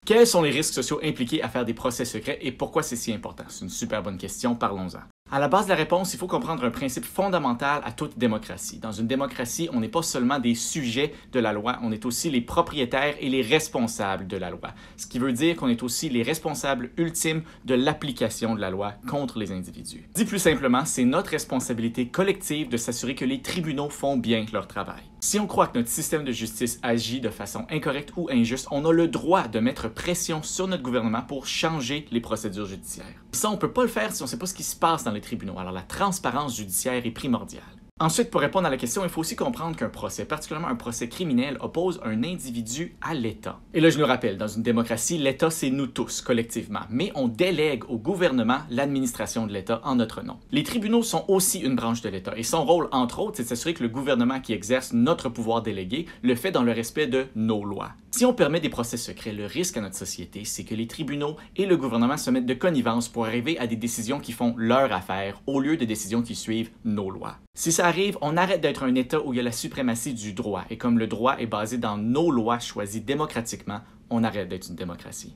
Quels sont les risques sociaux impliqués à faire des procès secrets et pourquoi c'est si important? C'est une super bonne question, parlons-en. À la base de la réponse, il faut comprendre un principe fondamental à toute démocratie. Dans une démocratie, on n'est pas seulement des sujets de la loi, on est aussi les propriétaires et les responsables de la loi. Ce qui veut dire qu'on est aussi les responsables ultimes de l'application de la loi contre les individus. Dit plus simplement, c'est notre responsabilité collective de s'assurer que les tribunaux font bien leur travail. Si on croit que notre système de justice agit de façon incorrecte ou injuste, on a le droit de mettre pression sur notre gouvernement pour changer les procédures judiciaires. Et ça, on ne peut pas le faire si on ne sait pas ce qui se passe dans les tribunaux. Alors la transparence judiciaire est primordiale. Ensuite, pour répondre à la question, il faut aussi comprendre qu'un procès, particulièrement un procès criminel, oppose un individu à l'État. Et là, je nous rappelle, dans une démocratie, l'État, c'est nous tous, collectivement, mais on délègue au gouvernement l'administration de l'État en notre nom. Les tribunaux sont aussi une branche de l'État, et son rôle, entre autres, c'est de s'assurer que le gouvernement qui exerce notre pouvoir délégué le fait dans le respect de nos lois. Si on permet des procès secrets, le risque à notre société, c'est que les tribunaux et le gouvernement se mettent de connivence pour arriver à des décisions qui font leur affaire, au lieu de décisions qui suivent nos lois. Si ça arrive, on arrête d'être un État où il y a la suprématie du droit, et comme le droit est basé dans nos lois choisies démocratiquement, on arrête d'être une démocratie.